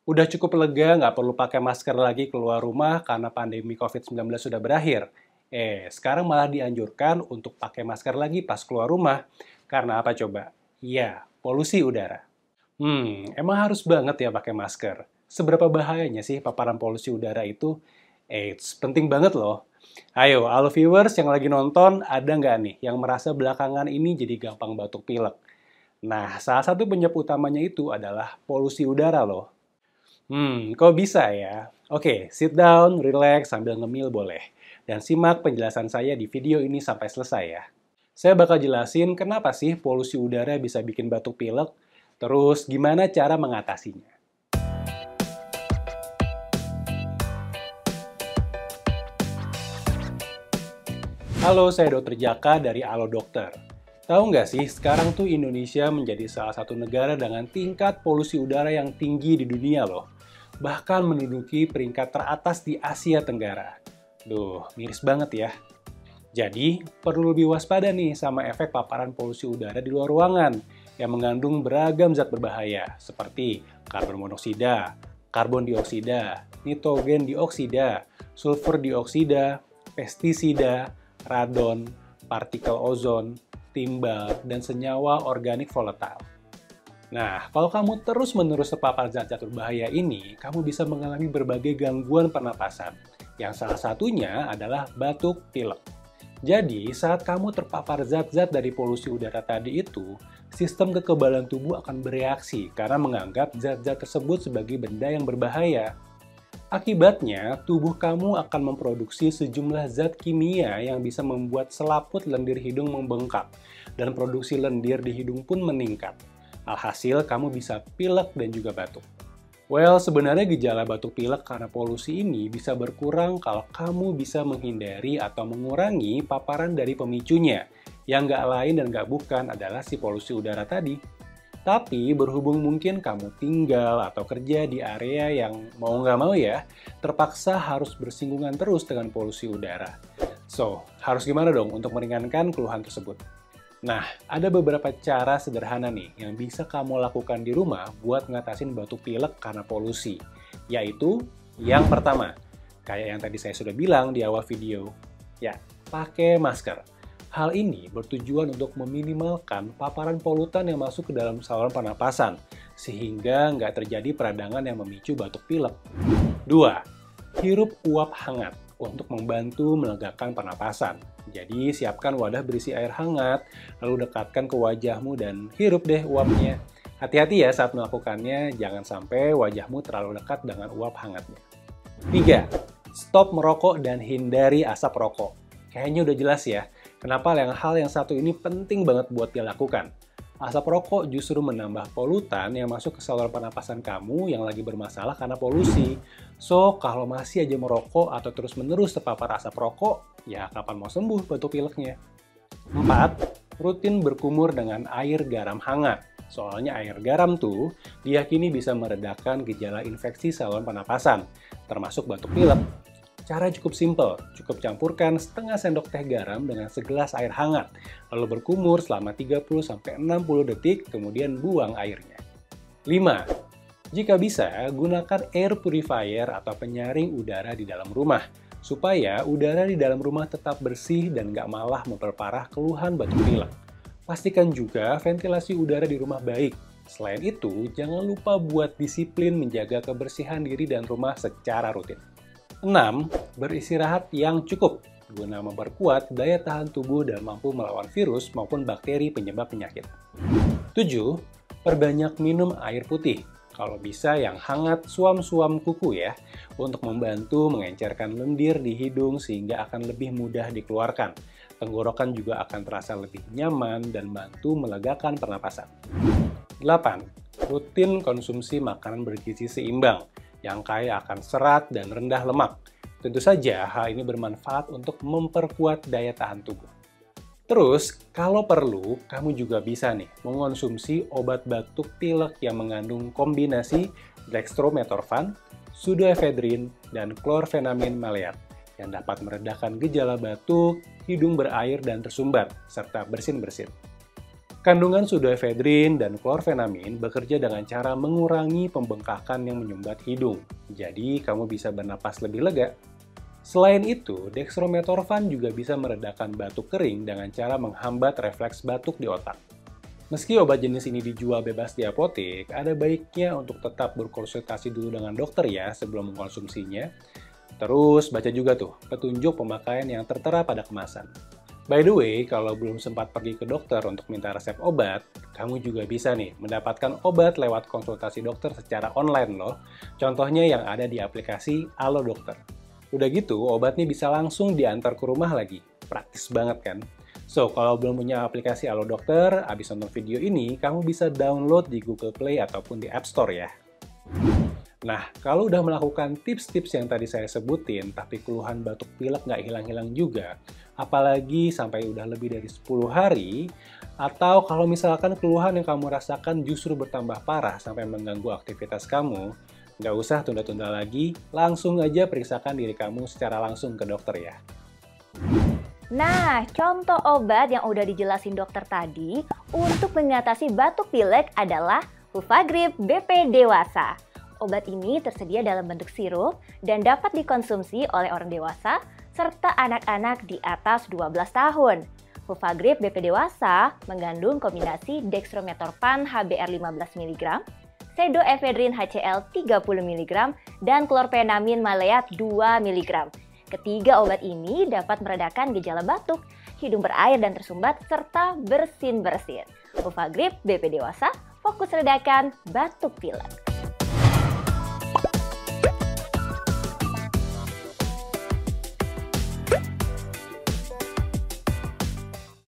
Udah cukup lega nggak perlu pakai masker lagi keluar rumah karena pandemi COVID-19 sudah berakhir. Sekarang malah dianjurkan untuk pakai masker lagi pas keluar rumah. Karena apa coba? Iya, polusi udara. Emang harus banget ya pakai masker. Seberapa bahayanya sih paparan polusi udara itu? Penting banget loh. Ayo, halo viewers yang lagi nonton, ada nggak nih yang merasa belakangan ini jadi gampang batuk pilek? Nah, salah satu penyebab utamanya itu adalah polusi udara loh. Kok bisa ya? Oke, sit down, relax, sambil ngemil boleh. Dan simak penjelasan saya di video ini sampai selesai ya. Saya bakal jelasin kenapa sih polusi udara bisa bikin batuk pilek, terus gimana cara mengatasinya. Halo, saya Dr. Jaka dari Alo Dokter. Tahu nggak sih, sekarang tuh Indonesia menjadi salah satu negara dengan tingkat polusi udara yang tinggi di dunia loh. Bahkan menduduki peringkat teratas di Asia Tenggara. Duh, miris banget ya. Jadi, perlu lebih waspada nih sama efek paparan polusi udara di luar ruangan yang mengandung beragam zat berbahaya seperti karbon monoksida, karbon dioksida, nitrogen dioksida, sulfur dioksida, pestisida, radon, partikel ozon, timbal, dan senyawa organik volatile. Nah, kalau kamu terus-menerus terpapar zat-zat berbahaya ini, kamu bisa mengalami berbagai gangguan pernapasan, yang salah satunya adalah batuk pilek. Jadi, saat kamu terpapar zat-zat dari polusi udara tadi itu, sistem kekebalan tubuh akan bereaksi karena menganggap zat-zat tersebut sebagai benda yang berbahaya. Akibatnya, tubuh kamu akan memproduksi sejumlah zat kimia yang bisa membuat selaput lendir hidung membengkak, dan produksi lendir di hidung pun meningkat. Alhasil, kamu bisa pilek dan juga batuk. Well, sebenarnya gejala batuk pilek karena polusi ini bisa berkurang kalau kamu bisa menghindari atau mengurangi paparan dari pemicunya, yang nggak lain dan nggak bukan adalah si polusi udara tadi. Tapi berhubung mungkin kamu tinggal atau kerja di area yang mau nggak mau ya, terpaksa harus bersinggungan terus dengan polusi udara. So, harus gimana dong untuk meringankan keluhan tersebut? Nah, ada beberapa cara sederhana nih yang bisa kamu lakukan di rumah buat ngatasin batuk pilek karena polusi. Yaitu, yang pertama, kayak yang tadi saya sudah bilang di awal video, ya, pakai masker. Hal ini bertujuan untuk meminimalkan paparan polutan yang masuk ke dalam saluran pernapasan, sehingga nggak terjadi peradangan yang memicu batuk pilek. 2. Hirup uap hangat untuk membantu melegakan pernapasan. Jadi, siapkan wadah berisi air hangat, lalu dekatkan ke wajahmu dan hirup deh uapnya. Hati-hati ya saat melakukannya, jangan sampai wajahmu terlalu dekat dengan uap hangatnya. 3. Stop merokok dan hindari asap rokok. Kayaknya udah jelas ya, kenapa hal yang satu ini penting banget buat dilakukan. Asap rokok justru menambah polutan yang masuk ke saluran pernapasan kamu yang lagi bermasalah karena polusi. So, kalau masih aja merokok atau terus-menerus terpapar asap rokok, ya kapan mau sembuh batuk pileknya? 4. Rutin berkumur dengan air garam hangat. Soalnya air garam tuh diyakini bisa meredakan gejala infeksi saluran pernapasan, termasuk batuk pilek. Cara cukup simpel, cukup campurkan setengah sendok teh garam dengan segelas air hangat, lalu berkumur selama 30-60 detik, kemudian buang airnya. 5. Jika bisa, gunakan air purifier atau penyaring udara di dalam rumah, supaya udara di dalam rumah tetap bersih dan nggak malah memperparah keluhan batuk pilek. Pastikan juga ventilasi udara di rumah baik. Selain itu, jangan lupa buat disiplin menjaga kebersihan diri dan rumah secara rutin. 6. Beristirahat yang cukup guna memperkuat daya tahan tubuh dan mampu melawan virus maupun bakteri penyebab penyakit. 7. Perbanyak minum air putih. Kalau bisa yang hangat suam-suam kuku ya, untuk membantu mengencerkan lendir di hidung sehingga akan lebih mudah dikeluarkan. Tenggorokan juga akan terasa lebih nyaman dan bantu melegakan pernapasan. 8. Rutin konsumsi makanan bergizi seimbang yang kaya akan serat dan rendah lemak. Tentu saja hal ini bermanfaat untuk memperkuat daya tahan tubuh. Terus, kalau perlu, kamu juga bisa nih mengonsumsi obat batuk pilek yang mengandung kombinasi dextrometorphan, pseudoephedrine, dan chlorpheniramine maleat yang dapat meredakan gejala batuk, hidung berair dan tersumbat, serta bersin-bersin. Kandungan pseudoephedrine dan klorfenamin bekerja dengan cara mengurangi pembengkakan yang menyumbat hidung. Jadi, kamu bisa bernapas lebih lega. Selain itu, dextrometorphan juga bisa meredakan batuk kering dengan cara menghambat refleks batuk di otak. Meski obat jenis ini dijual bebas di apotek, ada baiknya untuk tetap berkonsultasi dulu dengan dokter ya sebelum mengkonsumsinya. Terus, baca juga tuh petunjuk pemakaian yang tertera pada kemasan. By the way, kalau belum sempat pergi ke dokter untuk minta resep obat, kamu juga bisa nih mendapatkan obat lewat konsultasi dokter secara online loh. Contohnya yang ada di aplikasi Alo Dokter. Udah gitu, obatnya bisa langsung diantar ke rumah lagi. Praktis banget kan? So, kalau belum punya aplikasi Alo Dokter, abis nonton video ini, kamu bisa download di Google Play ataupun di App Store ya. Nah, kalau udah melakukan tips-tips yang tadi saya sebutin, tapi keluhan batuk pilek nggak hilang-hilang juga, apalagi sampai udah lebih dari 10 hari, atau kalau misalkan keluhan yang kamu rasakan justru bertambah parah sampai mengganggu aktivitas kamu, nggak usah tunda-tunda lagi, langsung aja periksakan diri kamu secara langsung ke dokter ya. Nah, contoh obat yang udah dijelasin dokter tadi untuk mengatasi batuk pilek adalah Huvagrip BP Dewasa. Obat ini tersedia dalam bentuk sirup dan dapat dikonsumsi oleh orang dewasa serta anak-anak di atas 12 tahun. Huvagrip BP Dewasa mengandung kombinasi dextrometorphan HBr 15 mg, pseudoephedrine HCl 30 mg, dan klorfenamin maleat 2 mg. Ketiga obat ini dapat meredakan gejala batuk, hidung berair dan tersumbat, serta bersin-bersin. Huvagrip BP Dewasa fokus redakan batuk pilek.